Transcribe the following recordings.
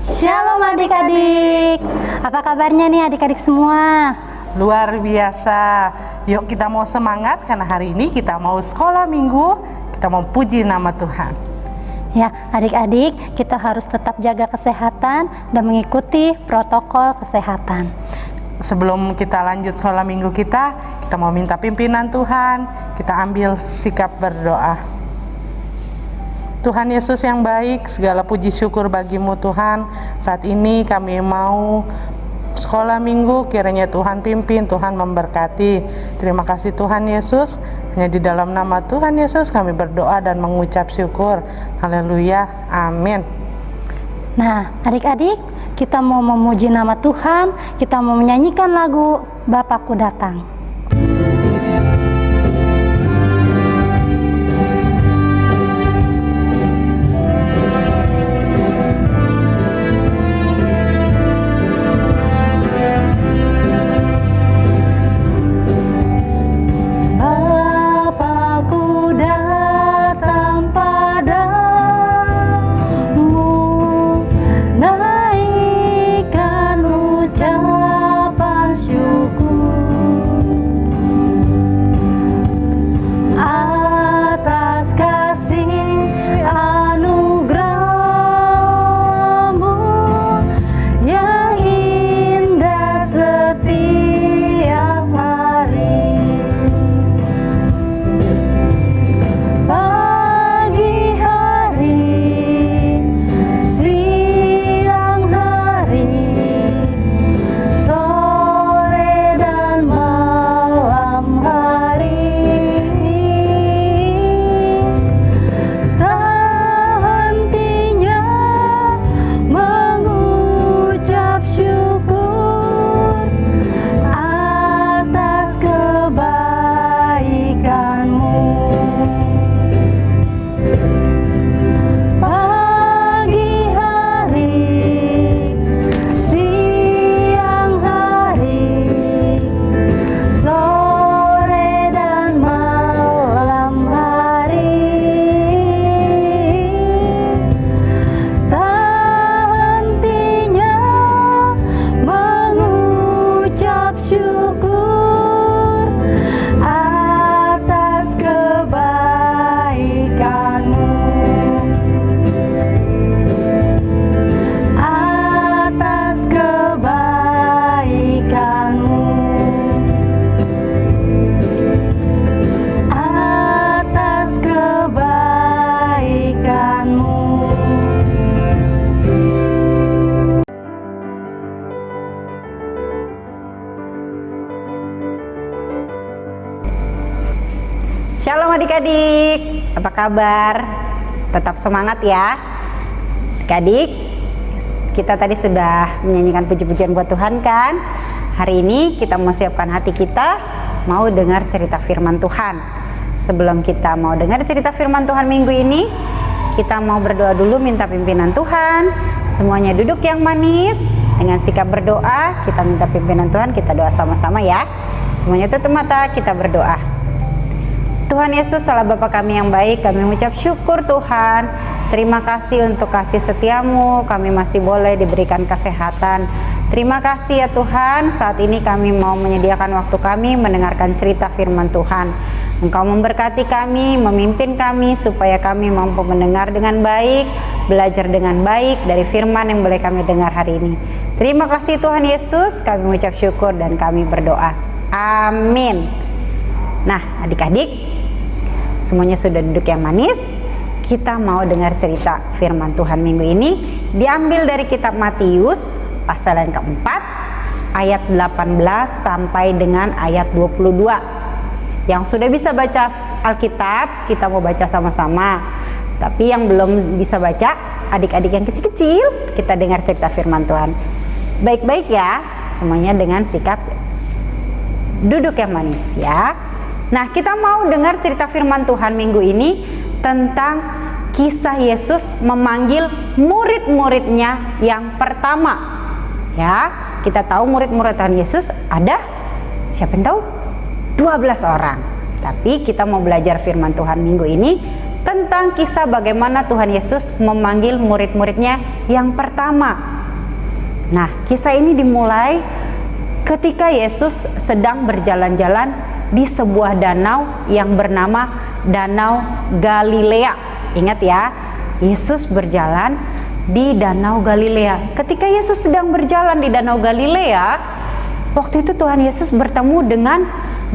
Shalom adik-adik. Apa kabarnya nih adik-adik semua? Luar biasa. Yuk kita mau semangat karena hari ini kita mau sekolah minggu. Kita mau puji nama Tuhan. Ya, adik-adik, kita harus tetap jaga kesehatan dan mengikuti protokol kesehatan. Sebelum kita lanjut sekolah minggu kita mau minta pimpinan Tuhan. Kita ambil sikap berdoa. Tuhan Yesus yang baik, segala puji syukur bagimu Tuhan. Saat ini kami mau sekolah minggu, kiranya Tuhan pimpin, Tuhan memberkati. Terima kasih Tuhan Yesus. Hanya di dalam nama Tuhan Yesus kami berdoa dan mengucap syukur. Haleluya, amin. Nah, adik-adik, kita mau memuji nama Tuhan, kita mau menyanyikan lagu Bapakku Datang. Shalom adik-adik, apa kabar? Tetap semangat ya adik-adik. Kita tadi sudah menyanyikan puji-pujian buat Tuhan kan? Hari ini kita mau siapkan hati kita, mau dengar cerita firman Tuhan. Sebelum kita mau dengar cerita firman Tuhan minggu ini, kita mau berdoa dulu minta pimpinan Tuhan. Semuanya duduk yang manis, dengan sikap berdoa, kita minta pimpinan Tuhan, kita doa sama-sama ya. Semuanya tutup mata, kita berdoa. Tuhan Yesus, Allah Bapa kami yang baik, kami mengucap syukur Tuhan. Terima kasih untuk kasih setiamu, kami masih boleh diberikan kesehatan. Terima kasih ya Tuhan, saat ini kami mau menyediakan waktu kami mendengarkan cerita firman Tuhan. Engkau memberkati kami, memimpin kami supaya kami mampu mendengar dengan baik, belajar dengan baik dari firman yang boleh kami dengar hari ini. Terima kasih Tuhan Yesus, kami mengucap syukur dan kami berdoa. Amin. Nah adik-adik, semuanya sudah duduk yang manis. Kita mau dengar cerita firman Tuhan minggu ini. Diambil dari kitab Matius pasal yang keempat ayat 18 sampai dengan ayat 22. Yang sudah bisa baca Alkitab, kita mau baca sama-sama. Tapi yang belum bisa baca, adik-adik yang kecil-kecil, kita dengar cerita firman Tuhan. Baik-baik ya, semuanya dengan sikap duduk yang manis ya. Nah, kita mau dengar cerita firman Tuhan minggu ini tentang kisah Yesus memanggil murid-muridnya yang pertama. Ya, kita tahu murid-murid Tuhan Yesus ada, siapa yang tahu? 12 orang. Tapi kita mau belajar firman Tuhan minggu ini tentang kisah bagaimana Tuhan Yesus memanggil murid-muridnya yang pertama. Nah, kisah ini dimulai ketika Yesus sedang berjalan-jalan di sebuah danau yang bernama Danau Galilea. Ingat ya, Yesus berjalan di Danau Galilea. Ketika Yesus sedang berjalan di Danau Galilea, waktu itu Tuhan Yesus bertemu dengan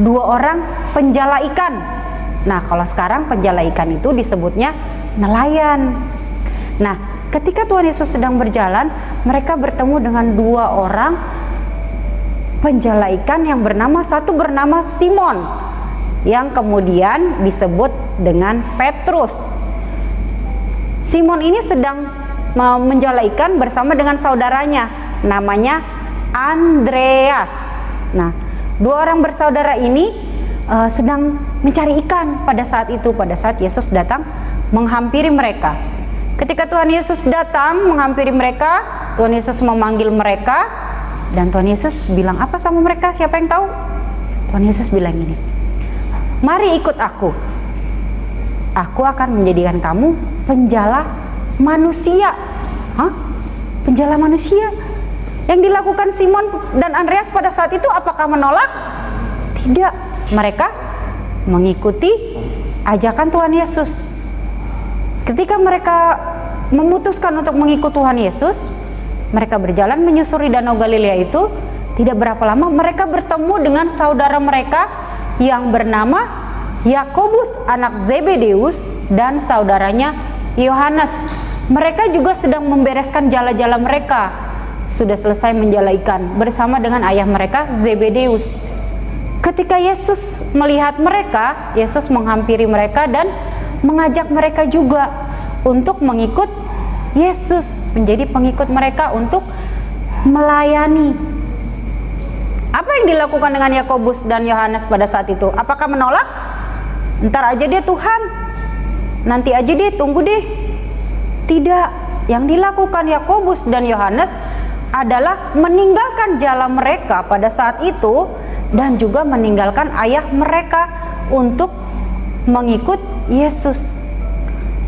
2 orang penjala ikan. Nah, kalau sekarang penjala ikan itu disebutnya nelayan. Nah, ketika Tuhan Yesus sedang berjalan, mereka bertemu dengan 2 orang penjala ikan yang satu bernama Simon, yang kemudian disebut dengan Petrus. Simon ini sedang menjala ikan bersama dengan saudaranya, namanya Andreas. Nah, 2 orang bersaudara ini sedang mencari ikan pada saat itu, pada saat Yesus datang menghampiri mereka. Ketika Tuhan Yesus datang menghampiri mereka, Tuhan Yesus memanggil mereka, dan Tuhan Yesus bilang apa sama mereka? Siapa yang tahu? Tuhan Yesus bilang gini, "Mari ikut aku. Aku akan menjadikan kamu penjala manusia." Hah? Penjala manusia? Yang dilakukan Simon dan Andreas pada saat itu apakah menolak? Tidak. Mereka mengikuti ajakan Tuhan Yesus. Ketika mereka memutuskan untuk mengikut Tuhan Yesus, mereka berjalan menyusuri Danau Galilea itu. Tidak berapa lama mereka bertemu dengan saudara mereka yang bernama Yakobus anak Zebedeus dan saudaranya Yohanes. Mereka juga sedang membereskan jala-jala mereka. Sudah selesai menjala ikan bersama dengan ayah mereka Zebedeus. Ketika Yesus melihat mereka, Yesus menghampiri mereka dan mengajak mereka juga untuk mengikut Yesus, menjadi pengikut mereka untuk melayani. Apa yang dilakukan dengan Yakobus dan Yohanes pada saat itu? Apakah menolak? Ntar aja deh Tuhan, nanti aja deh, tunggu deh. Tidak. Yang dilakukan Yakobus dan Yohanes adalah meninggalkan jala mereka pada saat itu dan juga meninggalkan ayah mereka untuk mengikut Yesus.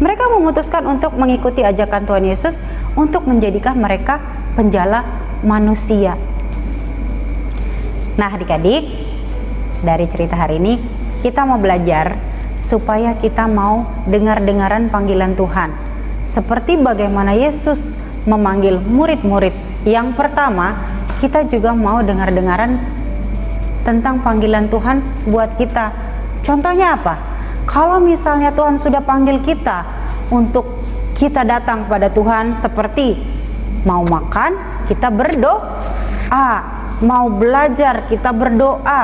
Mereka memutuskan untuk mengikuti ajakan Tuhan Yesus untuk menjadikan mereka penjala manusia. Nah, adik-adik, dari cerita hari ini kita mau belajar supaya kita mau dengar-dengaran panggilan Tuhan. Seperti bagaimana Yesus memanggil murid-murid yang pertama, kita juga mau dengar-dengaran tentang panggilan Tuhan buat kita. Contohnya apa? Kalau misalnya Tuhan sudah panggil kita untuk kita datang pada Tuhan, seperti mau makan, kita berdoa, mau belajar, kita berdoa,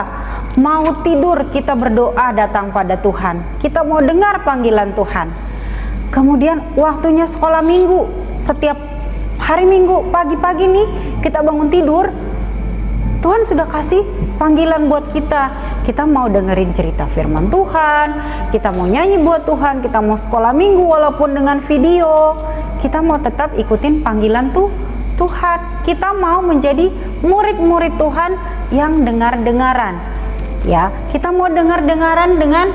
mau tidur, kita berdoa datang pada Tuhan. Kita mau dengar panggilan Tuhan. Kemudian waktunya sekolah minggu, setiap hari Minggu pagi-pagi nih kita bangun tidur, Tuhan sudah kasih panggilan buat kita. Kita mau dengerin cerita firman Tuhan, kita mau nyanyi buat Tuhan, kita mau sekolah minggu walaupun dengan video, kita mau tetap ikutin panggilan Tuhan. Kita mau menjadi murid-murid Tuhan yang dengar-dengaran. Ya, kita mau dengar-dengaran dengan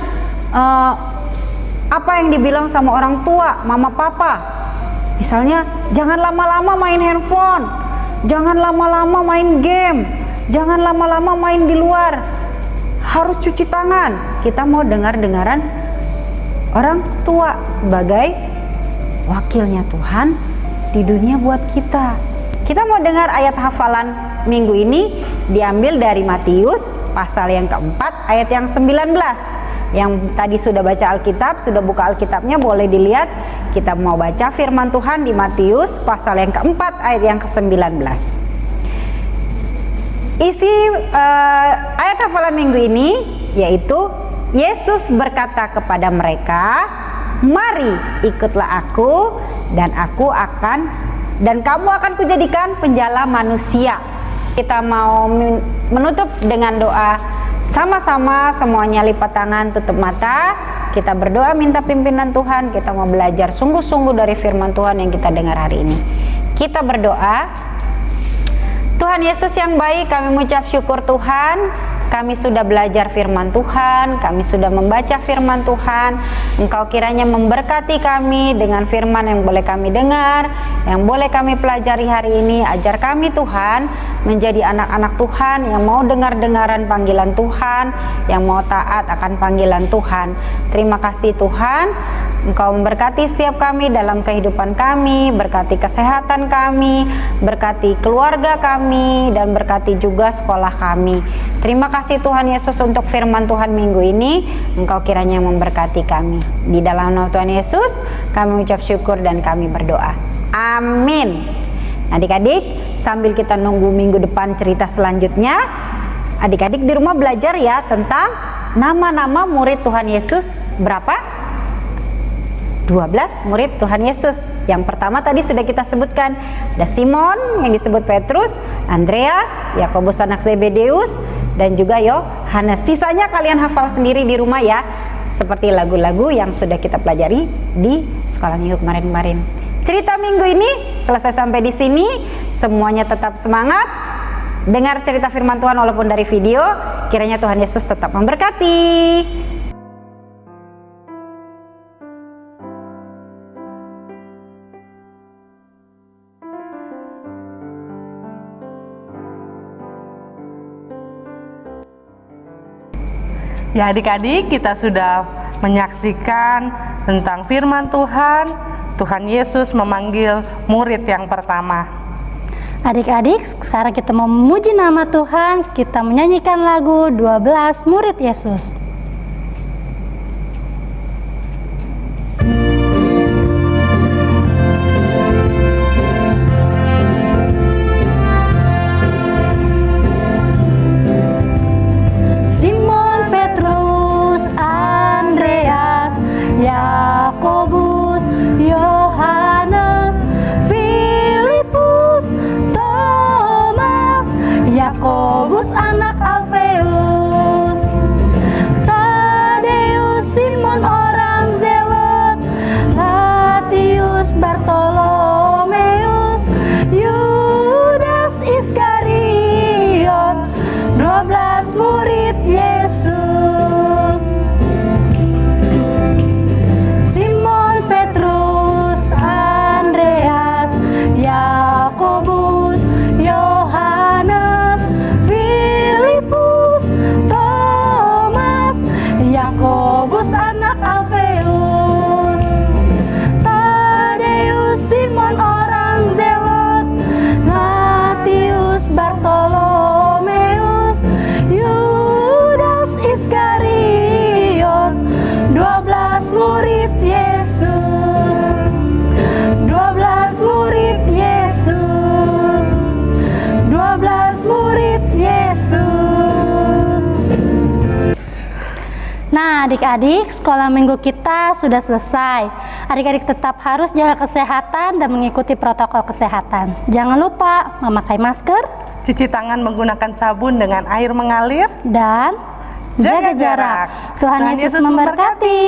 apa yang dibilang sama orang tua, mama papa. Misalnya, jangan lama-lama main handphone, jangan lama-lama main game, jangan lama-lama main di luar, harus cuci tangan. Kita mau dengar-dengaran orang tua sebagai wakilnya Tuhan di dunia buat kita. Kita mau dengar ayat hafalan minggu ini diambil dari Matius pasal yang keempat ayat yang 19. Yang tadi sudah baca Alkitab, sudah buka Alkitabnya, boleh dilihat. Kita mau baca firman Tuhan di Matius pasal yang keempat ayat yang ke-19. Isi ayat hafalan minggu ini yaitu Yesus berkata kepada mereka, "Mari ikutlah aku dan kamu akan kujadikan penjala manusia." Kita mau menutup dengan doa sama-sama, semuanya lipat tangan, tutup mata. Kita berdoa minta pimpinan Tuhan. Kita mau belajar sungguh-sungguh dari firman Tuhan yang kita dengar hari ini. Kita berdoa. Tuhan Yesus yang baik, kami mengucap syukur Tuhan kami sudah belajar firman Tuhan, kami sudah membaca firman Tuhan. Engkau kiranya memberkati kami dengan firman yang boleh kami dengar, yang boleh kami pelajari hari ini. Ajar kami Tuhan menjadi anak-anak Tuhan yang mau dengar-dengaran panggilan Tuhan, yang mau taat akan panggilan Tuhan. Terima kasih Tuhan, Engkau memberkati setiap kami dalam kehidupan kami, berkati kesehatan kami, berkati keluarga kami, dan berkati juga sekolah kami. Terima kasih Tuhan Yesus untuk firman Tuhan minggu ini. Engkau kiranya memberkati kami. Di dalam nama Tuhan Yesus kami ucap syukur dan kami berdoa. Amin. Adik-adik, sambil kita nunggu minggu depan cerita selanjutnya, adik-adik di rumah belajar ya tentang nama-nama murid Tuhan Yesus. Berapa? 12 murid Tuhan Yesus. Yang pertama tadi sudah kita sebutkan, ada Simon yang disebut Petrus, Andreas, Yakobus anak Zebedeus, dan juga Yohanes. Sisanya kalian hafal sendiri di rumah ya, seperti lagu-lagu yang sudah kita pelajari di sekolah minggu kemarin-kemarin. Cerita minggu ini selesai sampai di sini. Semuanya tetap semangat dengar cerita firman Tuhan walaupun dari video. Kiranya Tuhan Yesus tetap memberkati. Ya adik-adik, kita sudah menyaksikan tentang firman Tuhan. Tuhan Yesus memanggil murid yang pertama. Adik-adik, sekarang kita mau memuji nama Tuhan. Kita menyanyikan lagu 12 murid Yesus. Yakobus, Yohanes, Filipus, Thomas, Yakobus anak Alfeus, Tadeus, Simon orang Zelot, Matius, Bartolomeus, Yudas Iskariot, 12 murid Yesus. Yakobus, Yohanes, Filipus, Thomas, Yakobus anak Alfeus, Tadeus, Simon orang Zelot, Matius, Bartolomeus, Yudas Iskariot, 12 murid Yesus. 12 murid Yesus, 12 murid Yesus. Nah adik-adik, sekolah minggu kita sudah selesai. Adik-adik tetap harus jaga kesehatan dan mengikuti protokol kesehatan. Jangan lupa memakai masker, Cuci tangan menggunakan sabun dengan air mengalir, dan jaga jarak. Tuhan Yesus memberkati.